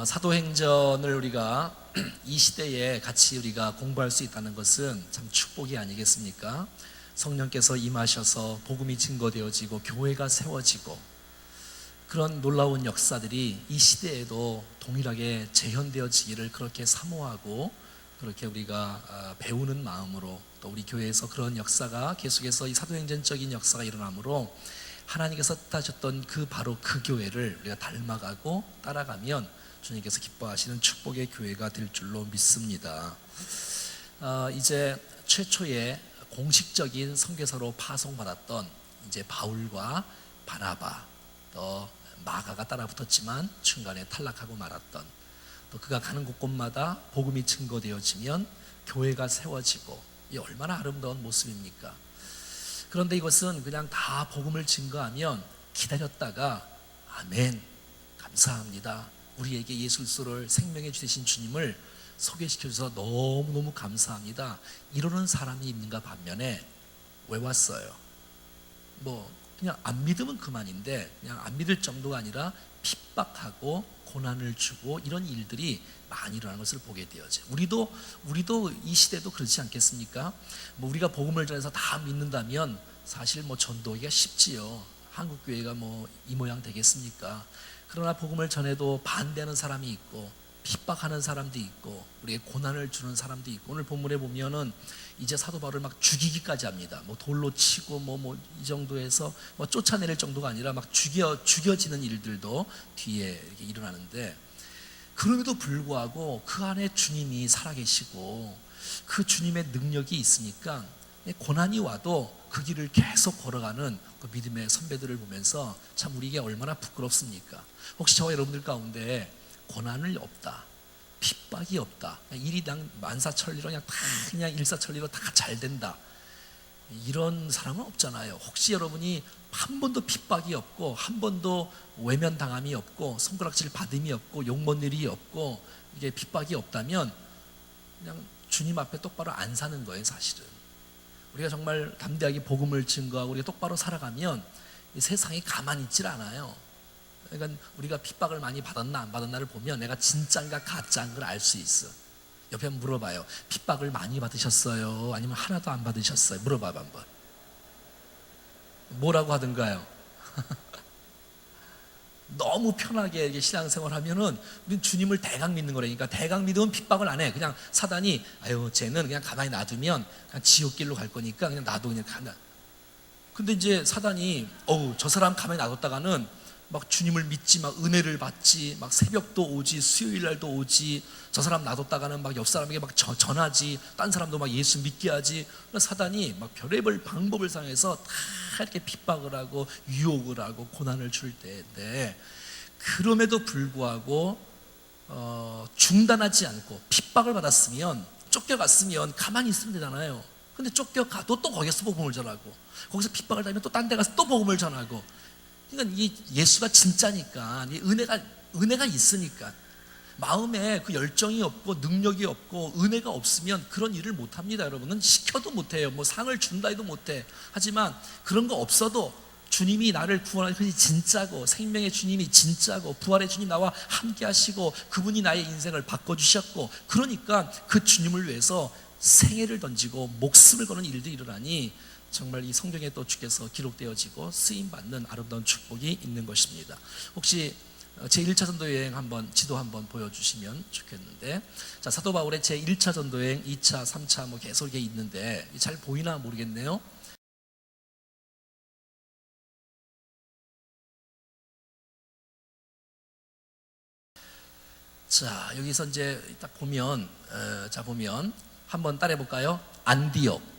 사도행전을 우리가 이 시대에 같이 우리가 공부할 수 있다는 것은 참 축복이 아니겠습니까? 성령께서 임하셔서 복음이 증거되어지고 교회가 세워지고 그런 놀라운 역사들이 이 시대에도 동일하게 재현되어지기를 그렇게 사모하고 그렇게 우리가 배우는 마음으로 또 우리 교회에서 그런 역사가 계속해서 이 사도행전적인 역사가 일어나므로 하나님께서 뜻하셨던 바로 그 교회를 우리가 닮아가고 따라가면 주님께서 기뻐하시는 축복의 교회가 될 줄로 믿습니다. 이제 최초의 공식적인 선교사로 파송받았던 이제 바울과 바나바 또 마가가 따라붙었지만 중간에 탈락하고 말았던 또 그가 가는 곳곳마다 복음이 증거되어지면 교회가 세워지고 이 얼마나 아름다운 모습입니까? 그런데 이것은 그냥 다 복음을 증거하면 기다렸다가 아멘 감사합니다 우리에게 예수 그리스도를 생명의 주 되신 주님을 소개시켜 주셔서 너무너무 감사합니다 이러는 사람이 있는가 반면에 왜 왔어요? 그냥 안 믿으면 그만인데 그냥 안 믿을 정도가 아니라 핍박하고 고난을 주고 이런 일들이 많이 일어나는 것을 보게 되어져. 우리도 이 시대도 그렇지 않겠습니까? 우리가 복음을 전해서 다 믿는다면 사실 전도하기가 쉽지요. 한국 교회가 이 모양 되겠습니까? 그러나 복음을 전해도 반대하는 사람이 있고 핍박하는 사람도 있고 우리에게 고난을 주는 사람도 있고 오늘 본문에 보면은 이제 사도 바울을 막 죽이기까지 합니다. 돌로 치고 이 정도에서 쫓아내릴 정도가 아니라 막 죽여지는 일들도 뒤에 이렇게 일어나는데 그럼에도 불구하고 그 안에 주님이 살아계시고 그 주님의 능력이 있으니까 고난이 와도 그 길을 계속 걸어가는 그 믿음의 선배들을 보면서 참 우리에게 얼마나 부끄럽습니까? 혹시 저와 여러분들 가운데 고난이 없다, 핍박이 없다, 일이 만사천리로 그냥 일사천리로 다 잘 된다 이런 사람은 없잖아요. 혹시 여러분이 한 번도 핍박이 없고 한 번도 외면당함이 없고 손가락질 받음이 없고 욕먹는 일이 없고 이게 핍박이 없다면 그냥 주님 앞에 똑바로 안 사는 거예요. 사실은 우리가 정말 담대하게 복음을 증거하고 우리가 똑바로 살아가면 이 세상이 가만히 있질 않아요. 그러니까 우리가 핍박을 많이 받았나 안 받았나를 보면 내가 진짜인가 가짜인 걸 알 수 있어. 옆에 한번 물어봐요. 핍박을 많이 받으셨어요? 아니면 하나도 안 받으셨어요? 물어봐봐 한번. 뭐라고 하던가요? 너무 편하게 이렇게 신앙생활 하면은 우리는 주님을 대강 믿는 거라니까. 대강 믿으면 핍박을 안 해. 그냥 사단이 쟤는 그냥 가만히 놔두면 그냥 지옥길로 갈 거니까 그냥 놔둬 그냥 가나. 근데 이제 사단이 저 사람 가만히 놔뒀다가는 막 주님을 믿지, 막 은혜를 받지, 막 새벽도 오지, 수요일 날도 오지, 저 사람 놔뒀다가는 막 옆 사람에게 막 전하지, 딴 사람도 막 예수 믿게 하지. 사단이 막 별의별 방법을 사용해서 다 이렇게 핍박을 하고 유혹을 하고 고난을 줄 때인데 그럼에도 불구하고 중단하지 않고 핍박을 받았으면 쫓겨갔으면 가만히 있으면 되잖아요. 근데 쫓겨가도 또 거기서 복음을 전하고 거기서 핍박을 당하면 또 딴 데 가서 또 복음을 전하고 그러니까 이 예수가 진짜니까 이 은혜가 있으니까 마음에 그 열정이 없고 능력이 없고 은혜가 없으면 그런 일을 못합니다. 여러분은 시켜도 못해요. 상을 준다 해도 못해. 하지만 그런 거 없어도 주님이 나를 구원하는 것이 진짜고 생명의 주님이 진짜고 부활의 주님 나와 함께 하시고 그분이 나의 인생을 바꿔주셨고 그러니까 그 주님을 위해서 생애를 던지고 목숨을 거는 일들이 일어나니 정말 이 성경에 또 주께서 기록되어지고 쓰임받는 아름다운 축복이 있는 것입니다. 혹시 제1차 전도 여행 지도 한번 보여주시면 좋겠는데 자, 사도 바울의 제1차 전도 여행 2차 3차 계속 이게 있는데 잘 보이나 모르겠네요. 자, 여기서 이제 딱 보면 보면 한번 따라해 볼까요? 안디옥.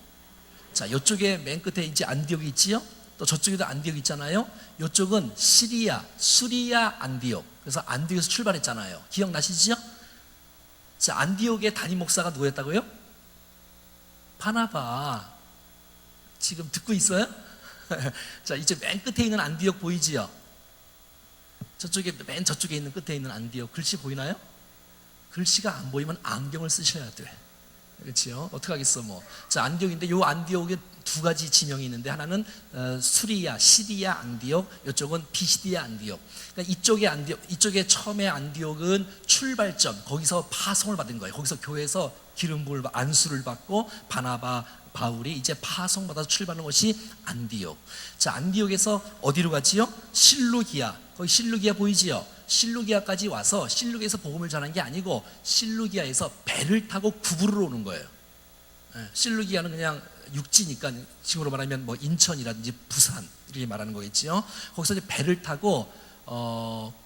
자, 이쪽에 맨 끝에 이제 안디옥이 있지요? 또 저쪽에도 안디옥 있잖아요? 이쪽은 수리아 안디옥. 그래서 안디옥에서 출발했잖아요. 기억나시죠? 자, 안디옥의 담임 목사가 누구였다고요? 바나바. 지금 듣고 있어요? 자, 이제 맨 끝에 있는 안디옥 보이지요? 맨 저쪽에 있는 끝에 있는 안디옥 글씨 보이나요? 글씨가 안 보이면 안경을 쓰셔야 돼. 그렇지요? 어떻게 하겠어 자, 안디옥인데 요 안디옥의 두 가지 지명이 있는데 하나는 수리아, 시리아 안디옥, 이쪽은 비시디아 안디옥. 그러니까 이쪽에 처음에 안디옥은 출발점, 거기서 파송을 받은 거예요. 거기서 교회에서 기름 부을 안수를 받고 바나바, 바울이 이제 파송받아서 출발하는 것이 안디옥. 자, 안디옥에서 어디로 가지요? 실루기아. 거기 실루기아 보이지요? 실루기아까지 와서 실루기아에서 복음을 전한 게 아니고 실루기아에서 배를 타고 구부로로 오는 거예요. 실루기아는 그냥 육지니까 지금으로 말하면 뭐 인천이라든지 부산 이렇게 말하는 거겠지요. 거기서 이제 배를 타고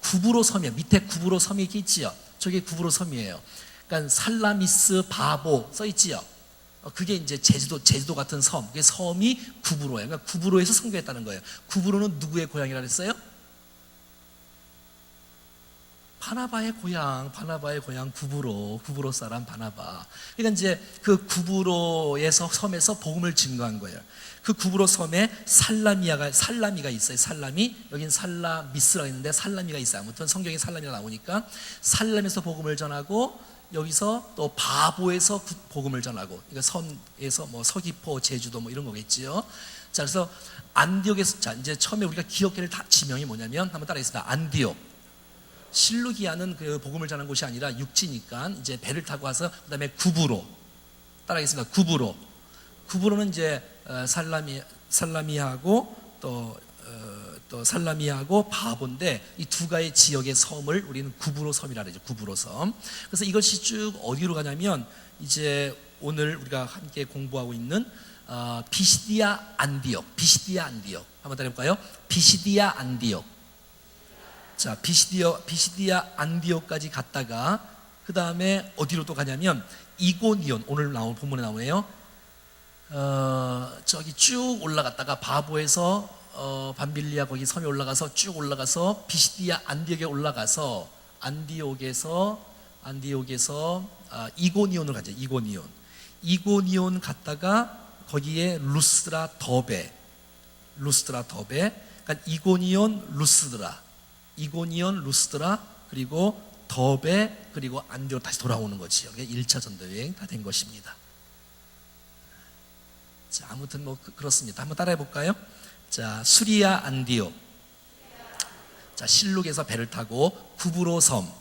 구부로 섬이에요. 밑에 구부로 섬이 이렇게 있지요. 저게 구부로 섬이에요. 그러니까 살라미스 바보 써 있지요. 그게 이제 제주도 같은 섬. 그게 섬이 구부로예요. 그러니까 구부로에서 선교했다는 거예요. 구부로는 누구의 고향이라 그랬어요? 바나바의 고향 구부로 사람 바나바. 그러니까 이제 그 구부로에서 섬에서 복음을 증거한 거예요. 그 구부로 섬에 살라미가 있어요. 살라미, 여긴 살라미스라고 있는데 살라미가 있어요. 아무튼 성경에 살라미가 나오니까 살람에서 복음을 전하고 여기서 또 바보에서 복음을 전하고, 그러니까 섬에서 뭐 서귀포, 제주도 뭐 이런 거겠지요. 자, 그래서 안디옥에서, 자, 이제 처음에 우리가 기억해야 될 지명이 뭐냐면 한번 따라하겠습니다. 안디옥. 실루기아는 그 복음을 전하는 곳이 아니라 육지니까 이제 배를 타고 와서 그다음에 구부로. 따라하겠습니다. 구부로는 이제 살라미하고 또 살라미하고 바보인데 이 두 가지 지역의 섬을 우리는 구부로 섬이라 그러죠. 구부로 섬. 그래서 이것이 쭉 어디로 가냐면 이제 오늘 우리가 함께 공부하고 있는 비시디아 안디옥. 한번 따라해볼까요? 비시디아 안디옥. 자, 비시디아 안디옥까지 갔다가 그 다음에 어디로 또 가냐면 이고니온. 오늘 본문에 나오네요. 저기 쭉 올라갔다가 바보에서 밤빌리아 거기 섬에 올라가서 쭉 올라가서 비시디아 안디옥에 올라가서 안디옥에서 이고니온으로 가죠. 이고니온 갔다가 거기에 루스드라 더베. 그러니까 이고니온 루스드라 그리고 더베 그리고 안디옥 다시 돌아오는 거지요. 1차 전도 여행 다 된 것입니다. 자, 아무튼 뭐 그렇습니다. 한번 따라해 볼까요? 자, 수리아 안디옥. 자, 실룩에서 배를 타고 구브로 섬.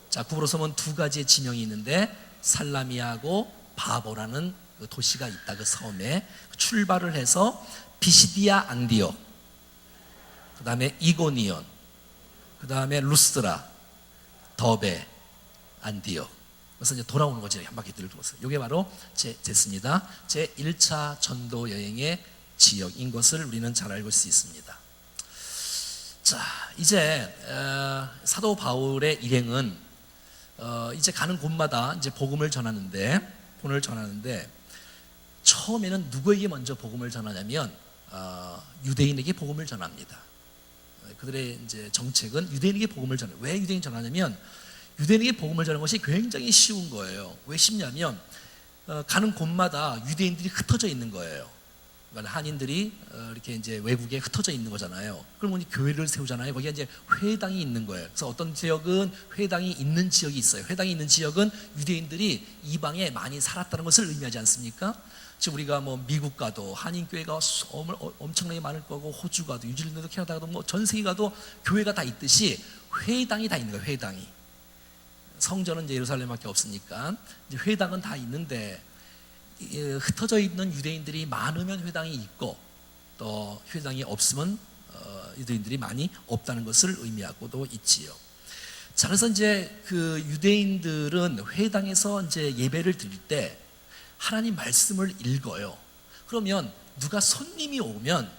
자, 구브로 섬은 두 가지의 지명이 있는데 살라미하고 바보라는 그 도시가 있다. 그 섬에 출발을 해서 비시디아 안디옥, 그 다음에 이고니온, 그 다음에 루스드라, 더베, 안디옥. 그래서 이제 돌아오는 거죠. 한 바퀴 들고서. 이게 바로 됐습니다. 제 1차 전도 여행의 지역인 것을 우리는 잘 알고 있습니다. 자, 이제 사도 바울의 일행은 이제 가는 곳마다 이제 복음을 전하는데 처음에는 누구에게 먼저 복음을 전하냐면 유대인에게 복음을 전합니다. 그들의 이제 정책은 유대인에게 복음을 전해요. 왜 유대인 전하냐면 유대인에게 복음을 전하는 것이 굉장히 쉬운 거예요. 왜 쉽냐면 가는 곳마다 유대인들이 흩어져 있는 거예요. 그러니까 한인들이 이렇게 이제 외국에 흩어져 있는 거잖아요. 그러면 교회를 세우잖아요. 거기에 이제 회당이 있는 거예요. 그래서 어떤 지역은 회당이 있는 지역이 있어요. 회당이 있는 지역은 유대인들이 이방에 많이 살았다는 것을 의미하지 않습니까? 지금 우리가 뭐 미국 가도 한인교회가 엄청나게 많을 거고, 호주 가도, 뉴질랜드, 캐나다 가도 뭐 전 세계 가도 교회가 다 있듯이 회당이 다 있는 거예요. 회당이. 성전은 이제 예루살렘밖에 없으니까 이제 회당은 다 있는데 흩어져 있는 유대인들이 많으면 회당이 있고 또 회당이 없으면 유대인들이 많이 없다는 것을 의미하고도 있지요. 자, 그래서 이제 그 유대인들은 회당에서 이제 예배를 드릴 때 하나님 말씀을 읽어요. 그러면 누가 손님이 오면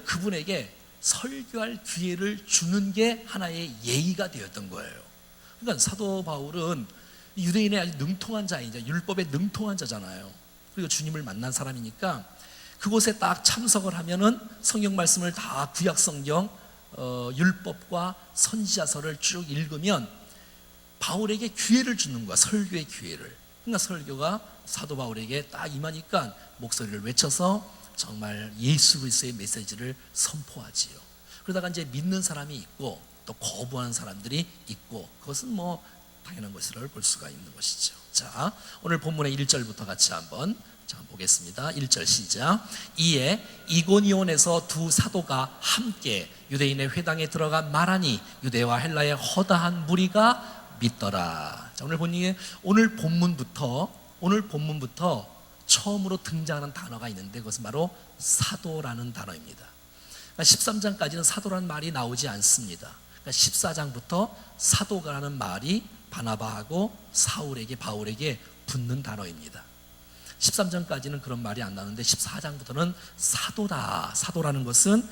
그분에게 설교할 기회를 주는 게 하나의 예의가 되었던 거예요. 그러니까 사도 바울은 유대인의 아주 능통한 자이자 율법에 능통한 자잖아요. 그리고 주님을 만난 사람이니까 그곳에 딱 참석을 하면은 성경 말씀을 다 구약 성경 율법과 선지자서를 쭉 읽으면 바울에게 기회를 주는 거야. 설교의 기회를. 그러니까 설교가 사도 바울에게 딱 임하니까 목소리를 외쳐서 정말 예수 그리스도의 메시지를 선포하지요. 그러다가 이제 믿는 사람이 있고 또 거부하는 사람들이 있고, 그것은 뭐 당연한 것을 볼 수가 있는 것이죠. 자, 오늘 본문의 1절부터 같이 한번 자, 보겠습니다. 1절 시작. 이에 이고니온에서 두 사도가 함께 유대인의 회당에 들어가 말하니 유대와 헬라의 허다한 무리가 믿더라. 자, 오늘 본문부터 처음으로 등장하는 단어가 있는데 그것은 바로 사도라는 단어입니다. 그러니까 13장까지는 사도라는 말이 나오지 않습니다. 그러니까 14장부터 사도가라는 말이 바나바하고 바울에게 붙는 단어입니다. 13장까지는 그런 말이 안 나오는데 14장부터는 사도라는 것은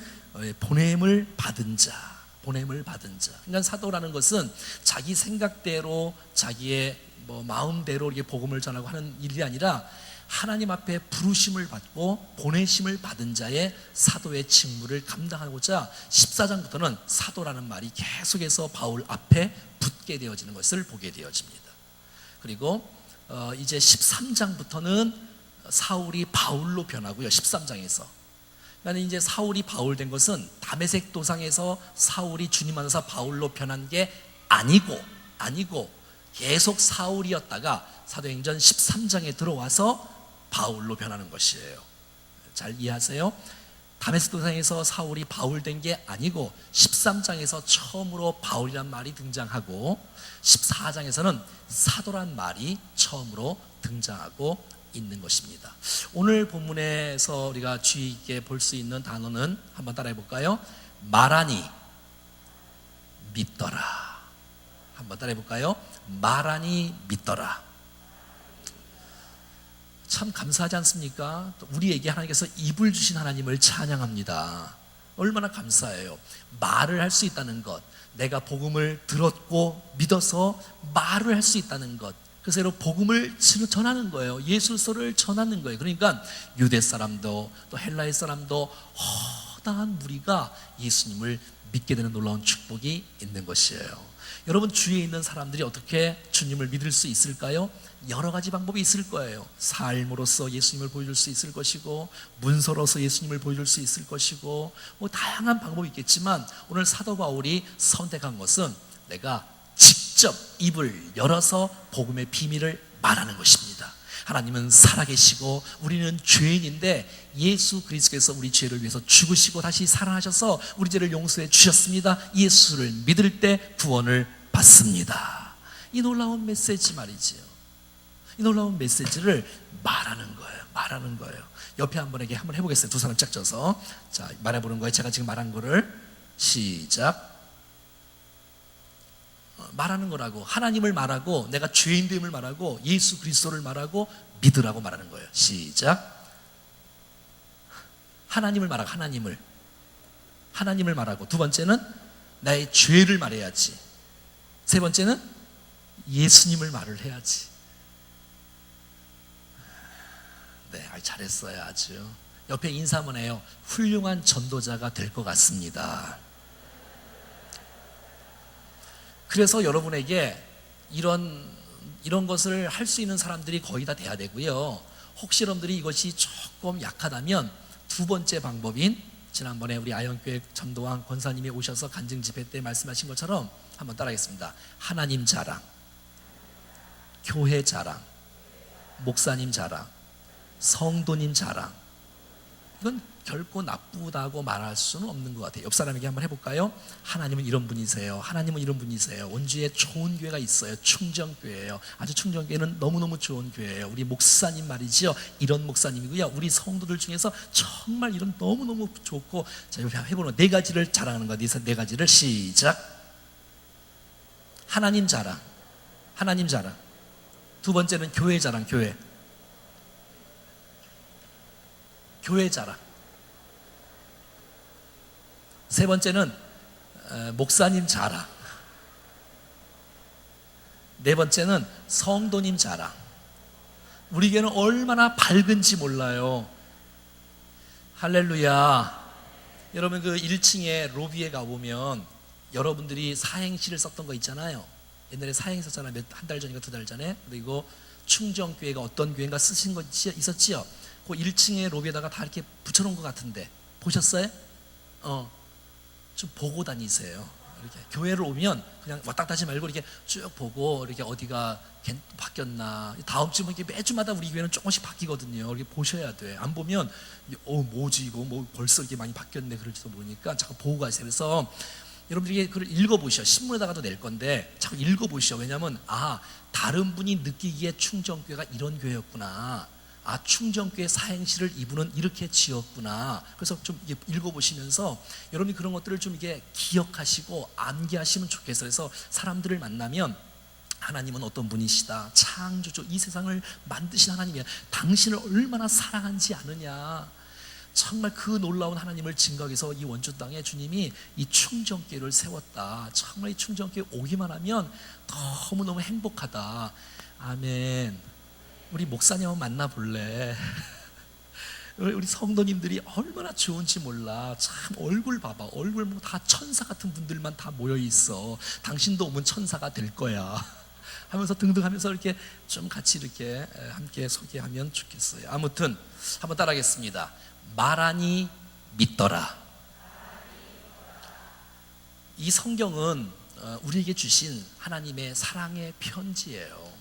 보냄을 받은 자. 그러니까 사도라는 것은 자기 생각대로 자기의 마음대로 이렇게 복음을 전하고 하는 일이 아니라 하나님 앞에 부르심을 받고 보내심을 받은 자의 사도의 직무를 감당하고자 14장부터는 사도라는 말이 계속해서 바울 앞에 붙게 되어지는 것을 보게 되어집니다. 그리고 이제 13장부터는 사울이 바울로 변하고요. 13장에서 그러니까 이제 사울이 바울 된 것은 다메섹 도상에서 사울이 주님 안에서 바울로 변한 게 아니고 계속 사울이었다가 사도행전 13장에 들어와서 바울로 변하는 것이에요. 잘 이해하세요? 다메섹 도상에서 사울이 바울 된 게 아니고 13장에서 처음으로 바울이란 말이 등장하고 14장에서는 사도란 말이 처음으로 등장하고 있는 것입니다. 오늘 본문에서 우리가 주의 있게 볼 수 있는 단어는 한번 따라해 볼까요? 말하니 믿더라. 한번 따라해 볼까요? 말하니 믿더라. 참 감사하지 않습니까? 우리에게 하나님께서 입을 주신 하나님을 찬양합니다. 얼마나 감사해요. 말을 할 수 있다는 것, 내가 복음을 들었고 믿어서 말을 할 수 있다는 것, 그래서 복음을 전하는 거예요. 예술서를 전하는 거예요. 그러니까 유대 사람도 또 헬라의 사람도 허다한 무리가 예수님을 믿게 되는 놀라운 축복이 있는 것이에요. 여러분 주위에 있는 사람들이 어떻게 주님을 믿을 수 있을까요? 여러 가지 방법이 있을 거예요. 삶으로서 예수님을 보여줄 수 있을 것이고, 문서로서 예수님을 보여줄 수 있을 것이고, 다양한 방법이 있겠지만 오늘 사도 바울이 선택한 것은 내가 직접 입을 열어서 복음의 비밀을 말하는 것입니다. 하나님은 살아계시고 우리는 죄인인데 예수 그리스도께서 우리 죄를 위해서 죽으시고 다시 살아나셔서 우리 죄를 용서해 주셨습니다. 예수를 믿을 때 구원을 받습니다. 이 놀라운 메시지 말이지요. 이 놀라운 메시지를 말하는 거예요. 옆에 한 분에게 한번 해보겠어요. 두 사람 짝 져서 자 말해보는 거예요. 제가 지금 말한 거를 시작. 말하는 거라고. 하나님을 말하고 말하고 죄인됨을 말하고 예수 그리스도를 말하고 믿으라고 말하는 거예요. 시작. 하나님을 말하고 하나님을 말하고, 두 번째는 나의 죄를 말해야지, 세 번째는 예수님을 말을 해야지. 네, 잘했어요. 아주. 옆에 인사 한번 해요. 훌륭한 전도자가 될 것 같습니다. 그래서 여러분에게 이런 것을 할 수 있는 사람들이 거의 다 돼야 되고요. 혹시 여러분들이 이것이 조금 약하다면 두 번째 방법인 지난번에 우리 아현교회 전도왕 권사님이 오셔서 간증 집회 때 말씀하신 것처럼 한번 따라하겠습니다. 하나님 자랑, 교회 자랑, 목사님 자랑, 성도님 자랑. 이건 결코 나쁘다고 말할 수는 없는 것 같아요. 옆 사람에게 한번 해볼까요? 하나님은 이런 분이세요. 하나님은 이런 분이세요. 원주에 좋은 교회가 있어요. 충정교회예요. 아주 충정교회는 너무너무 좋은 교회예요. 우리 목사님 말이죠. 이런 목사님이고요. 우리 성도들 중에서 정말 이런 너무너무 좋고, 자, 옆에 해보는 네 가지를 자랑하는 거예요. 네 가지를 시작. 하나님 자랑. 두 번째는 교회 자랑. 교회 자랑. 세 번째는 목사님 자랑. 네 번째는 성도님 자랑. 우리 교회는 얼마나 밝은지 몰라요. 할렐루야. 여러분 그 1층에 로비에 가보면 여러분들이 사행시를 썼던 거 있잖아요. 옛날에 사행시 썼잖아요. 한 달 전인가 두 달 전에. 그리고 충정교회가 어떤 교회인가 쓰신 거 있었지요. 그 1층에 로비에다가 다 이렇게 붙여놓은 것 같은데 보셨어요? 좀 보고 다니세요. 이렇게 교회를 오면 그냥 왔다 갔다 하지 말고 이렇게 쭉 보고 이렇게 어디가 바뀌었나. 다음 주 이렇게 매주마다 우리 교회는 조금씩 바뀌거든요. 이렇게 보셔야 돼. 안 보면 뭐지 이거 뭐 벌써 이렇게 많이 바뀌었네 그럴지도 모르니까 자꾸 보고 가세요. 그래서 여러분들이 그걸 읽어보시오. 신문에다가도 낼 건데 자꾸 읽어보시오. 왜냐하면 다른 분이 느끼기에 충정교회가 이런 교회였구나. 충정교회 사행시를 이분은 이렇게 지었구나. 그래서 좀 읽어보시면서 여러분이 그런 것들을 좀 이게 기억하시고 암기하시면 좋겠어요. 그래서 사람들을 만나면 하나님은 어떤 분이시다. 창조주, 이 세상을 만드신 하나님이야. 당신을 얼마나 사랑한지 아느냐. 정말 그 놀라운 하나님을 증거하기 위해서 이 원주 땅에 주님이 이 충정교회를 세웠다. 정말 이 충정교회 오기만 하면 너무너무 행복하다. 아멘. 우리 목사님 한번 만나볼래? 우리 성도님들이 얼마나 좋은지 몰라. 참 얼굴 봐봐. 얼굴 뭐 다 천사 같은 분들만 다 모여 있어. 당신도 오면 천사가 될 거야. 하면서 등등 하면서 이렇게 좀 같이 이렇게 함께 소개하면 좋겠어요. 아무튼 한번 따라하겠습니다. 말하니 믿더라. 이 성경은 우리에게 주신 하나님의 사랑의 편지예요.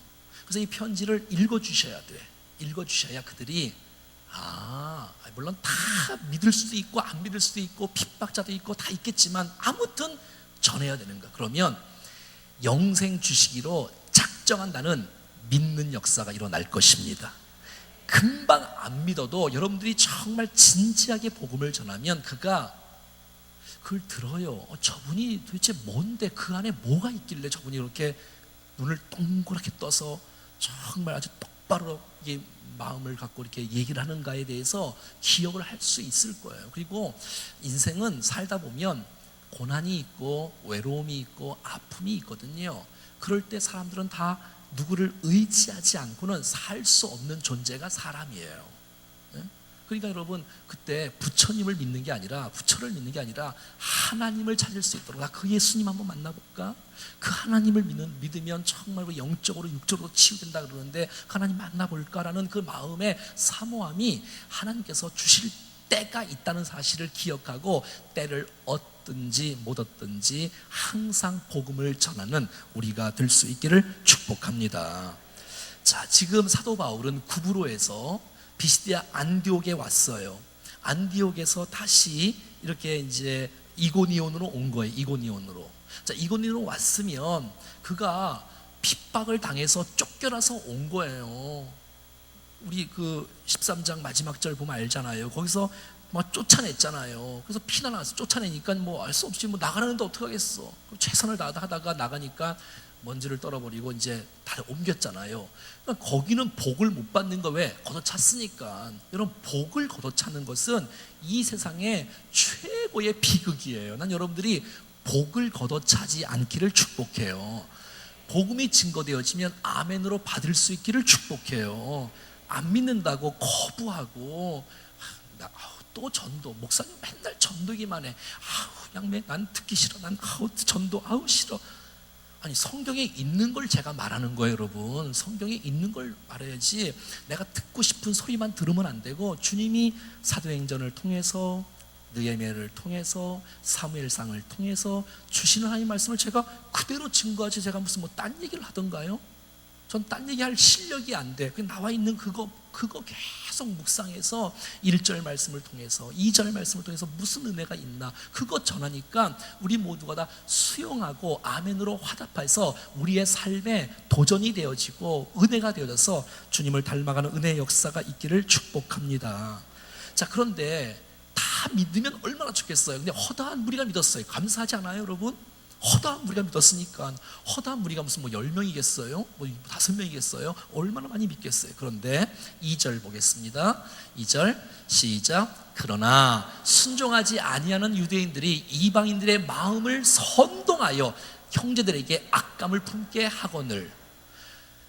그래서 이 편지를 읽어주셔야 돼. 읽어주셔야 그들이 물론 다 믿을 수도 있고 안 믿을 수도 있고 핍박자도 있고 다 있겠지만 아무튼 전해야 되는 거야. 그러면 영생 주시기로 작정한다는 믿는 역사가 일어날 것입니다. 금방 안 믿어도 여러분들이 정말 진지하게 복음을 전하면 그가 그걸 들어요. 저분이 도대체 뭔데, 그 안에 뭐가 있길래 저분이 이렇게 눈을 동그랗게 떠서 정말 아주 똑바로 마음을 갖고 이렇게 얘기를 하는가에 대해서 기억을 할 수 있을 거예요. 그리고 인생은 살다 보면 고난이 있고 외로움이 있고 아픔이 있거든요. 그럴 때 사람들은 다 누구를 의지하지 않고는 살 수 없는 존재가 사람이에요. 그러니까 여러분 그때 부처님을 믿는 게 아니라, 부처를 믿는 게 아니라 하나님을 찾을 수 있도록, 나 그 예수님 한번 만나볼까? 그 하나님을 믿으면 정말 영적으로 육적으로 치유된다 그러는데 그 하나님 만나볼까라는 그 마음의 사모함이 하나님께서 주실 때가 있다는 사실을 기억하고 때를 얻든지 못 얻든지 항상 복음을 전하는 우리가 될 수 있기를 축복합니다. 자, 지금 사도 바울은 구브로에서 비시디아 안디옥에 왔어요. 안디옥에서 다시 이렇게 이제 이고니온으로 온 거예요. 이고니온으로. 자, 이고니온으로 왔으면 그가 핍박을 당해서 쫓겨나서 온 거예요. 우리 그 13장 마지막 절 보면 알잖아요. 거기서 막 쫓아냈잖아요. 그래서 피난와서 쫓아내니까 뭐 알 수 없이 뭐 나가는데 어떡하겠어. 최선을 다하다가 나가니까 먼지를 떨어버리고 이제 다들 옮겼잖아요. 그러니까 거기는 복을 못 받는 거 왜? 걷어찼으니까. 여러분, 복을 걷어차는 것은 이 세상의 최고의 비극이에요. 난 여러분들이 복을 걷어차지 않기를 축복해요. 복음이 증거되어지면 아멘으로 받을 수 있기를 축복해요. 안 믿는다고 거부하고 또 전도, 목사님 맨날 전도기만 해. 양매 난 듣기 싫어. 난 전도 싫어. 아니, 성경에 있는 걸 제가 말하는 거예요, 여러분. 성경에 있는 걸 말해야지 내가 듣고 싶은 소리만 들으면 안 되고, 주님이 사도행전을 통해서, 느헤미야를 통해서, 사무엘상을 통해서 주시는 하나님 말씀을 제가 그대로 증거하지 제가 무슨 뭐 딴 얘기를 하던가요? 전 딴 얘기할 실력이 안 돼. 나와 있는 그거 계속 묵상해서 1절 말씀을 통해서 2절 말씀을 통해서 무슨 은혜가 있나 그거 전하니까 우리 모두가 다 수용하고 아멘으로 화답해서 우리의 삶에 도전이 되어지고 은혜가 되어져서 주님을 닮아가는 은혜의 역사가 있기를 축복합니다. 자, 그런데 다 믿으면 얼마나 좋겠어요. 근데 허다한 무리가 믿었어요. 감사하지 않아요, 여러분? 허다한 무리가 믿었으니까. 허다한 무리가 무슨 뭐 10명이겠어요? 뭐 5명이겠어요? 얼마나 많이 믿겠어요? 그런데 2절 보겠습니다. 2절 시작. 그러나 순종하지 아니하는 유대인들이 이방인들의 마음을 선동하여 형제들에게 악감을 품게 하거늘.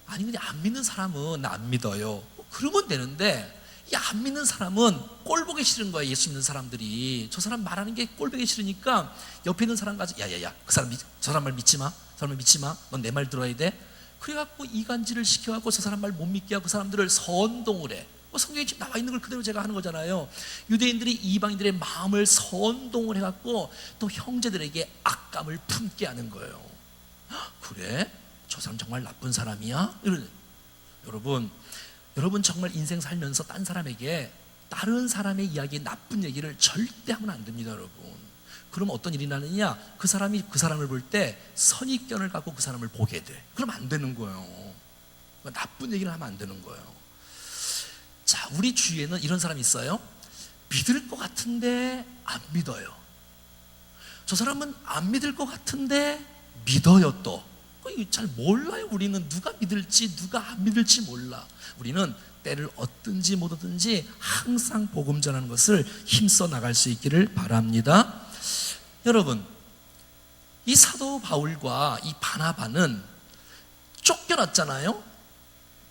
아니, 근데 안 믿는 사람은 나 안 믿어요, 그러면 되는데, 이 안 믿는 사람은 꼴 보기 싫은 거야. 예수 믿는 사람들이 저 사람 말하는 게 꼴 보기 싫으니까 옆에 있는 사람 가서 야야야, 저 사람 말 믿지 마. 저 사람 말 믿지 마. 넌 내 말 들어야 돼. 그래갖고 이간질을 시켜갖고 저 사람 말 못 믿게 하고 그 사람들을 선동을 해. 성경에 지금 나와 있는 걸 그대로 제가 하는 거잖아요. 유대인들이 이방인들의 마음을 선동을 해갖고 또 형제들에게 악감을 품게 하는 거예요. 그래? 저 사람 정말 나쁜 사람이야? 여러분 정말 인생 살면서 딴 사람에게 다른 사람의 이야기, 나쁜 얘기를 절대 하면 안 됩니다, 여러분. 그럼 어떤 일이 나느냐? 그 사람이 그 사람을 볼 때 선입견을 갖고 그 사람을 보게 돼. 그럼 안 되는 거예요. 나쁜 얘기를 하면 안 되는 거예요. 자, 우리 주위에는 이런 사람이 있어요. 믿을 것 같은데 안 믿어요. 저 사람은 안 믿을 것 같은데 믿어요. 또 잘 몰라요. 우리는 누가 믿을지 누가 안 믿을지 몰라. 우리는 때를 얻든지 못 얻든지 항상 복음 전하는 것을 힘써 나갈 수 있기를 바랍니다. 여러분, 이 사도 바울과 이 바나바는 쫓겨났잖아요.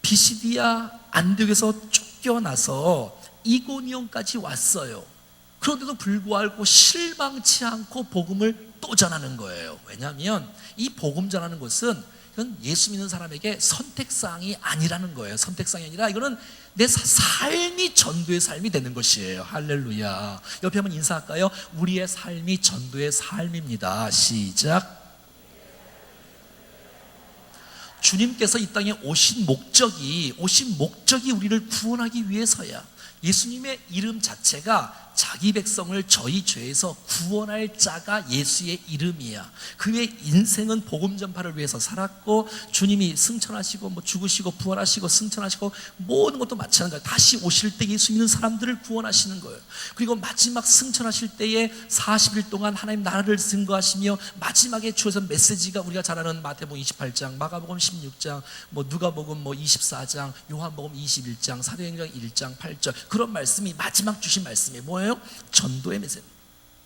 비시디아 안디옥에서 쫓겨나서 이고니온까지 왔어요. 그런데도 불구하고 실망치 않고 복음을 또 전하는 거예요. 왜냐하면 이 복음 전하는 것은 이건 예수 믿는 사람에게 선택사항이 아니라는 거예요. 선택사항이 아니라 이거는 내 삶이 전도의 삶이 되는 것이에요. 할렐루야. 옆에 한번 인사할까요? 우리의 삶이 전도의 삶입니다. 시작. 주님께서 이 땅에 오신 목적이 우리를 구원하기 위해서야. 예수님의 이름 자체가 자기 백성을 저희 죄에서 구원할 자가 예수의 이름이야. 그의 인생은 복음 전파를 위해서 살았고, 주님이 승천하시고 죽으시고 부활하시고 승천하시고 모든 것도 마찬가지예요. 다시 오실 때 예수 믿는 사람들을 구원하시는 거예요. 그리고 마지막 승천하실 때에 40일 동안 하나님 나라를 증거하시며 마지막에 주어진 메시지가 우리가 잘 아는 마태복음 28장, 마가복음 16장, 누가복음 24장, 요한복음 21장, 사도행전 1장 8절, 그런 말씀이 마지막 주신 말씀이 뭐예요? 전도의 메시지.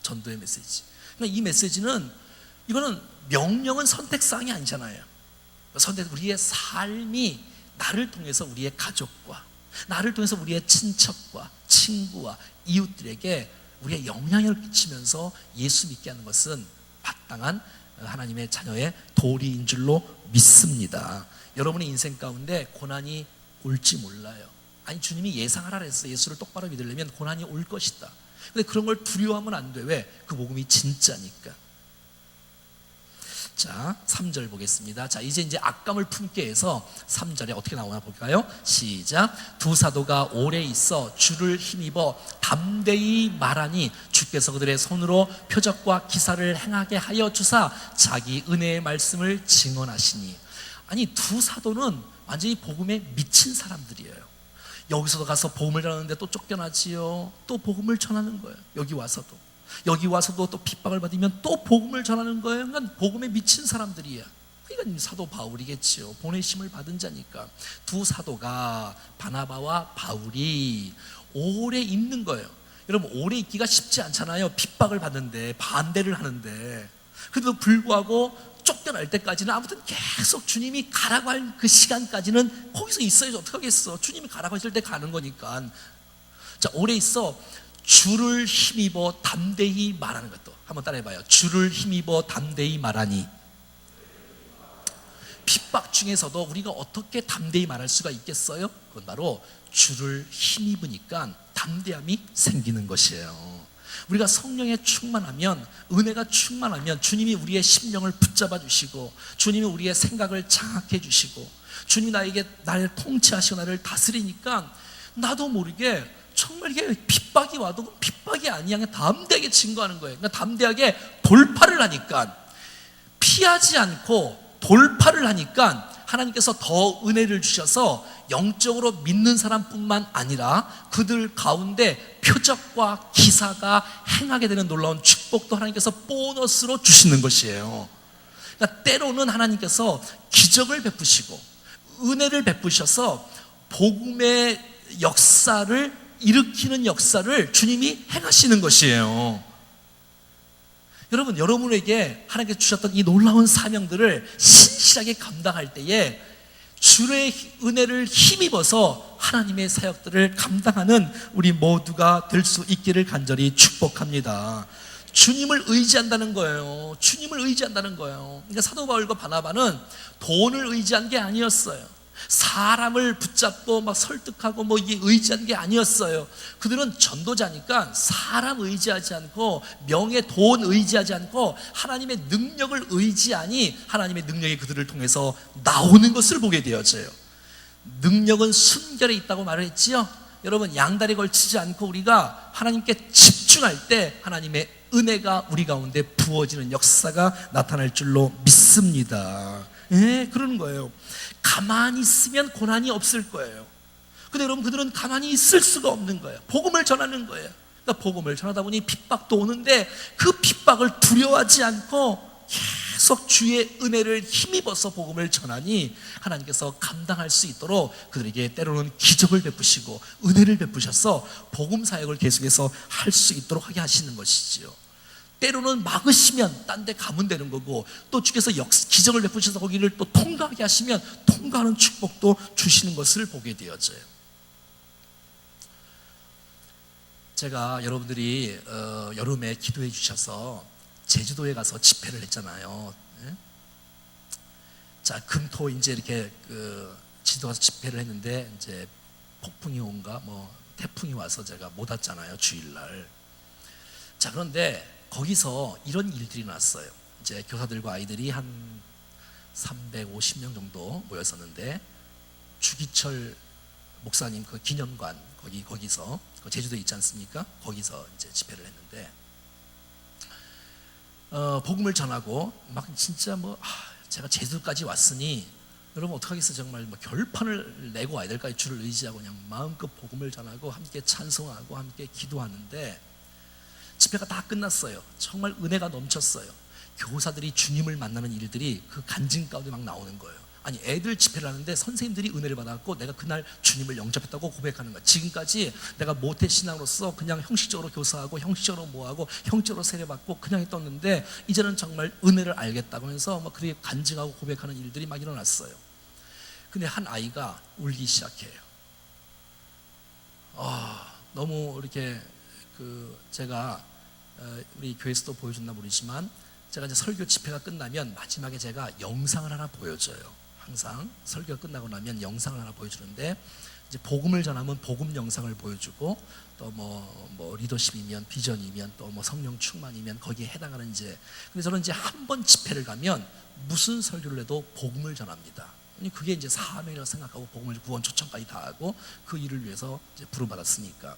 전도의 메시지. 그러니까 이 메시지는, 이거는 명령은 선택사항이 아니잖아요. 우리의 삶이 나를 통해서 우리의 가족과, 나를 통해서 우리의 친척과 친구와 이웃들에게 우리의 영향을 끼치면서 예수 믿게 하는 것은 마땅한 하나님의 자녀의 도리인 줄로 믿습니다. 여러분의 인생 가운데 고난이 올지 몰라요. 아니, 주님이 예상하라 그랬어. 예수를 똑바로 믿으려면 고난이 올 것이다. 근데 그런 걸 두려워하면 안 돼. 왜? 그 복음이 진짜니까. 자, 3절 보겠습니다. 자, 이제 악감을 품게 해서 3절에 어떻게 나오나 볼까요? 시작. 두 사도가 오래 있어 주를 힘입어 담대히 말하니 주께서 그들의 손으로 표적과 기사를 행하게 하여 주사 자기 은혜의 말씀을 증언하시니. 아니, 두 사도는 완전히 복음에 미친 사람들이에요. 여기서도 가서 복음을 전하는데 또 쫓겨나지요. 또 복음을 전하는 거예요. 여기 와서도 또 핍박을 받으면 또 복음을 전하는 거예요. 그러니까 복음에 미친 사람들이야. 그러니까 사도 바울이겠지요. 보내심을 받은 자니까. 두 사도가, 바나바와 바울이 오래 있는 거예요. 여러분, 오래 있기가 쉽지 않잖아요. 핍박을 받는데, 반대를 하는데. 그래도 불구하고 쫓겨날 때까지는 아무튼 계속 주님이 가라고 할 그 시간까지는 거기서 있어야지. 어떡하겠어. 주님이 가라고 하실 때 가는 거니까. 자, 오래 있어 주를 힘입어 담대히 말하는 것도 한번 따라해봐요. 주를 힘입어 담대히 말하니. 핍박 중에서도 우리가 어떻게 담대히 말할 수가 있겠어요? 그건 바로 주를 힘입으니까 담대함이 생기는 것이에요. 우리가 성령에 충만하면, 은혜가 충만하면 주님이 우리의 심령을 붙잡아 주시고, 주님이 우리의 생각을 장악해 주시고, 주님이 나를 통치하시고 나를 다스리니까 나도 모르게 정말 이게 핍박이 와도 핍박이 아니야. 그냥 담대하게 증거하는 거예요. 그러니까 담대하게 돌파를 하니까, 피하지 않고 돌파를 하니까 하나님께서 더 은혜를 주셔서 영적으로 믿는 사람뿐만 아니라 그들 가운데 표적과 기사가 행하게 되는 놀라운 축복도 하나님께서 보너스로 주시는 것이에요. 그러니까 때로는 하나님께서 기적을 베푸시고 은혜를 베푸셔서 복음의 역사를 일으키는 역사를 주님이 행하시는 것이에요. 여러분, 여러분에게 하나님께서 주셨던 이 놀라운 사명들을 신실하게 감당할 때에 주의 은혜를 힘입어서 하나님의 사역들을 감당하는 우리 모두가 될 수 있기를 간절히 축복합니다. 주님을 의지한다는 거예요. 주님을 의지한다는 거예요. 그러니까 사도 바울과 바나바는 돈을 의지한 게 아니었어요. 사람을 붙잡고 막 설득하고 뭐 이게 의지한 게 아니었어요. 그들은 전도자니까 사람 의지하지 않고 명예, 돈 의지하지 않고 하나님의 능력을 의지하니 하나님의 능력이 그들을 통해서 나오는 것을 보게 되어져요. 능력은 순결에 있다고 말을 했지요. 여러분, 양다리 걸치지 않고 우리가 하나님께 집중할 때 하나님의 은혜가 우리 가운데 부어지는 역사가 나타날 줄로 믿습니다. 예, 그러는 거예요. 가만히 있으면 고난이 없을 거예요. 근데 여러분, 그들은 가만히 있을 수가 없는 거예요. 복음을 전하는 거예요. 그러니까 복음을 전하다 보니 핍박도 오는데 그 핍박을 두려워하지 않고 계속 주의 은혜를 힘입어서 복음을 전하니 하나님께서 감당할 수 있도록 그들에게 때로는 기적을 베푸시고 은혜를 베푸셔서 복음 사역을 계속해서 할 수 있도록 하게 하시는 것이지요. 때로는 막으시면 딴 데 가면 되는 거고, 또 주께서 기적을 베푸셔서 거기를 또 통과하게 하시면 통과하는 축복도 주시는 것을 보게 되어져요. 제가 여러분들이 여름에 기도해 주셔서 제주도에 가서 집회를 했잖아요. 예? 자, 금토 이제 이렇게 제주도 가서 집회를 했는데 이제 폭풍이 온가 뭐 태풍이 와서 제가 못 왔잖아요, 주일날. 자, 그런데 거기서 이런 일들이 났어요. 이제 교사들과 아이들이 한 350명 정도 모였었는데, 주기철 목사님 그 기념관 거기서 제주도에 있지 않습니까? 거기서 이제 집회를 했는데 복음을 전하고 막 진짜 뭐 제가 제주도까지 왔으니 여러분 어떡하겠어요. 정말 뭐 결판을 내고 와야 될까, 주를 의지하고 그냥 마음껏 복음을 전하고 함께 찬송하고 함께 기도하는데 집회가 다 끝났어요. 정말 은혜가 넘쳤어요. 교사들이 주님을 만나는 일들이 그 간증 가운데 막 나오는 거예요. 아니, 애들 집회를 하는데 선생님들이 은혜를 받았고 내가 그날 주님을 영접했다고 고백하는 거야. 지금까지 내가 모태신앙으로서 그냥 형식적으로 교사하고 형식적으로 뭐하고 형식적으로 세례받고 그냥 했었는데 이제는 정말 은혜를 알겠다고 하면서 막 그렇게 간증하고 고백하는 일들이 막 일어났어요. 근데 한 아이가 울기 시작해요. 너무 이렇게 제가 우리 교회에서도 보여줬나 모르지만 제가 이제 설교 집회가 끝나면 마지막에 제가 영상을 하나 보여줘요. 항상 설교가 끝나고 나면 영상을 하나 보여주는데, 이제 복음을 전하면 복음 영상을 보여주고, 또 뭐 리더십이면 비전이면 또 뭐 성령 충만이면 거기에 해당하는 이제. 그래서 저는 이제 한 번 집회를 가면 무슨 설교를 해도 복음을 전합니다. 그게 이제 사명이라고 생각하고 복음을 구원 초청까지 다 하고 그 일을 위해서 이제 부름받았으니까.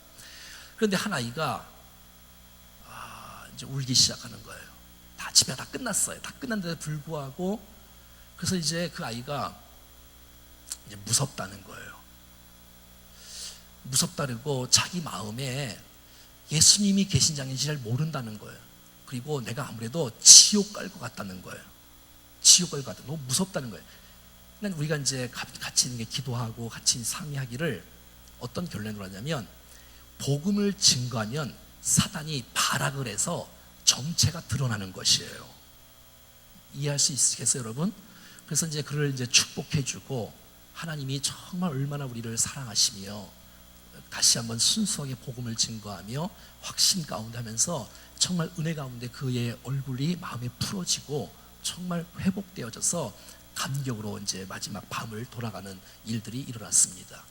그런데 한 아이가 이제 울기 시작하는 거예요. 다 집회가 다 끝났어요. 다 끝났는데도 불구하고. 그래서 이제 그 아이가 이제 무섭다는 거예요. 무섭다고 자기 마음에 예수님이 계신지 아닌지 잘 모른다는 거예요. 그리고 내가 아무래도 지옥 갈 것 같다는 거예요. 지옥 갈 것 같다. 너무 무섭다는 거예요. 그러니까 우리가 이제 같이 있는 게 기도하고 같이 상의하기를 어떤 결론으로 하냐면, 복음을 증거하면 사단이 발악을 해서 정체가 드러나는 것이에요. 이해할 수 있으시겠어요, 여러분? 그래서 이제 그를 이제 축복해주고, 하나님이 정말 얼마나 우리를 사랑하시며 다시 한번 순수하게 복음을 증거하며 확신 가운데 하면서 정말 은혜 가운데 그의 얼굴이 마음에 풀어지고 정말 회복되어져서 감격으로 이제 마지막 밤을 돌아가는 일들이 일어났습니다.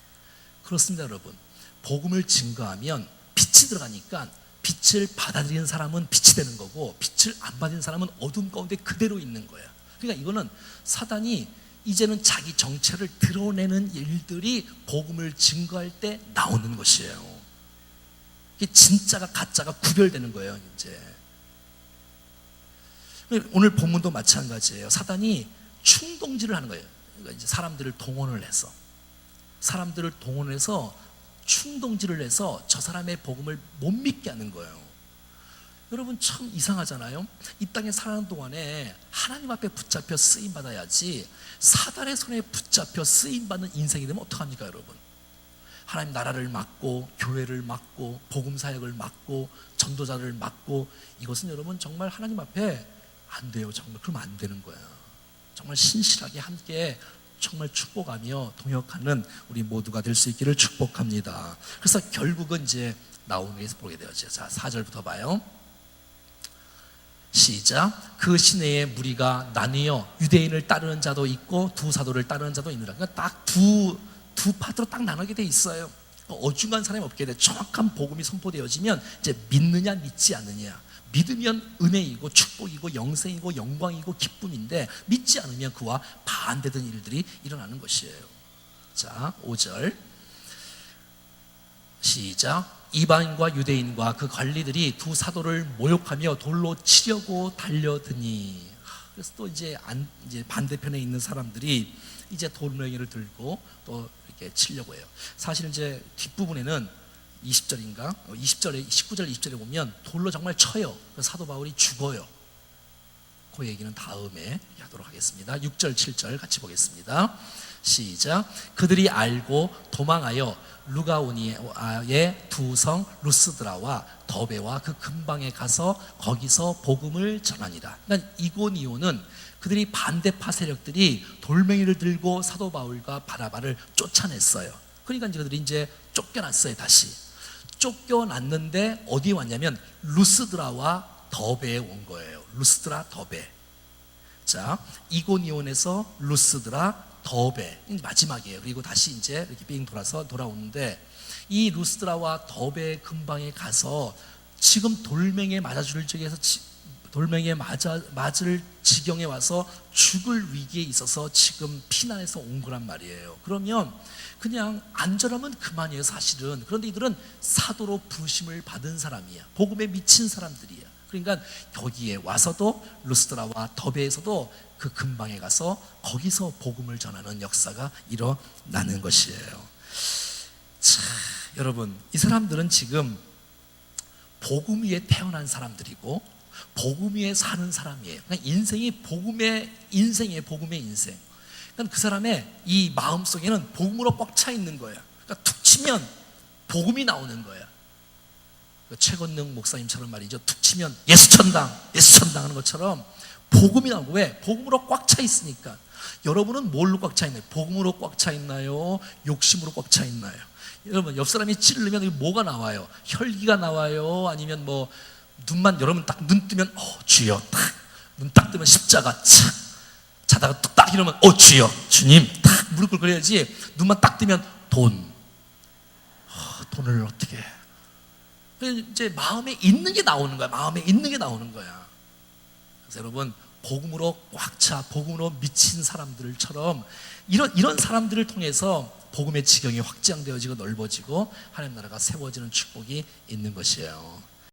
그렇습니다, 여러분. 복음을 증거하면 빛이 들어가니까 빛을 받아들이는 사람은 빛이 되는 거고, 빛을 안 받는 사람은 어둠 가운데 그대로 있는 거예요. 그러니까 이거는 사단이 이제는 자기 정체를 드러내는 일들이 복음을 증거할 때 나오는 것이에요. 이게 진짜가 가짜가 구별되는 거예요. 이제 오늘 본문도 마찬가지예요. 사단이 충동질을 하는 거예요. 그러니까 이제 사람들을 동원을 해서 충동질을 해서 저 사람의 복음을 못 믿게 하는 거예요. 여러분 참 이상하잖아요. 이 땅에 사는 동안에 하나님 앞에 붙잡혀 쓰임 받아야지, 사단의 손에 붙잡혀 쓰임 받는 인생이 되면 어떡합니까, 여러분? 하나님 나라를 맡고 교회를 맡고 복음 사역을 맡고 전도자를 맡고, 이것은 여러분 정말 하나님 앞에 안 돼요. 정말 그러면 안 되는 거야. 정말 신실하게 함께 정말 축복하며 동역하는 우리 모두가 될 수 있기를 축복합니다. 그래서 결국은 이제 나오는 데서 보게 되었죠. 자, 4절부터 봐요. 시작. 그 시내에 무리가 나뉘어 유대인을 따르는 자도 있고 두 사도를 따르는 자도 있느라. 그러니까 딱 두 파트로 딱 나누게 돼 있어요. 어중간 사람이 없게 돼. 정확한 복음이 선포되어지면 이제 믿느냐 믿지 않느냐. 믿으면 은혜이고 축복이고 영생이고 영광이고 기쁨인데 믿지 않으면 그와 반대된 일들이 일어나는 것이에요. 자, 5절 시작. 이방인과 유대인과 그 관리들이 두 사도를 모욕하며 돌로 치려고 달려드니. 그래서 또 이제 반대편에 있는 사람들이 이제 돌멩이를 들고 또 이렇게 치려고 해요. 사실 이제 뒷부분에는 20절인가? 20절에 19절 20절에 보면 돌로 정말 쳐요. 사도 바울이 죽어요. 그 얘기는 다음에 하도록 하겠습니다. 6절 7절 같이 보겠습니다. 시작. 그들이 알고 도망하여 루가오니아의 두 성 루스드라와 더베와 그 근방에 가서 거기서 복음을 전하니라. 그러니까 이고니오는 그들이 반대파 세력들이 돌멩이를 들고 사도 바울과 바나바를 쫓아냈어요. 그러니까 이제 그들이 이제 쫓겨났어요. 다시 쫓겨났는데 어디에 왔냐면 루스드라와 더베에 온 거예요. 루스드라 더베. 자, 이고니온에서 루스드라 더베 마지막이에요. 그리고 다시 이제 이렇게 빙 돌아오는데 이 루스드라와 더베 근방에 가서 지금 돌멩이에 맞아줄 적에서 돌멩이에 맞을 지경에 와서 죽을 위기에 있어서 지금 피난해서 온 거란 말이에요. 그러면 그냥 안전하면 그만이에요, 사실은. 그런데 이들은 사도로 부르심을 받은 사람이야. 복음에 미친 사람들이야. 그러니까 여기에 와서도 루스드라와 더베에서도 그 근방에 가서 거기서 복음을 전하는 역사가 일어나는 것이에요. 자, 여러분, 이 사람들은 지금 복음 위에 태어난 사람들이고 복음 위에 사는 사람이에요. 그러니까 인생이 복음의 인생이에요. 복음의 인생. 그러니까 그 사람의 이 마음속에는 복음으로 꽉 차 있는 거예요. 그러니까 툭 치면 복음이 나오는 거예요. 최건능 목사님처럼 말이죠. 툭 치면 예수천당 하는 것처럼 복음이 나오고. 왜? 복음으로 꽉 차 있으니까. 여러분은 뭘로 꽉 차 있나요? 복음으로 꽉 차 있나요? 욕심으로 꽉 차 있나요? 여러분, 옆 사람이 찌르면 뭐가 나와요? 혈기가 나와요? 아니면 뭐 눈만, 여러분 딱 눈 뜨면 주여, 딱 눈 딱 뜨면 십자가, 착 자다가 뚝딱 이러면 주여, 주님, 딱 무릎 꿇고 그래야지. 눈만 딱 뜨면 돈을 어떻게 해? 이제 마음에 있는 게 나오는 거야. 마음에 있는 게 나오는 거야. 그래서 여러분, 복음으로 꽉 차, 복음으로 미친 사람들처럼 이런 사람들을 통해서 복음의 지경이 확장되어지고 넓어지고 하나님 나라가 세워지는 축복이 있는 것이에요.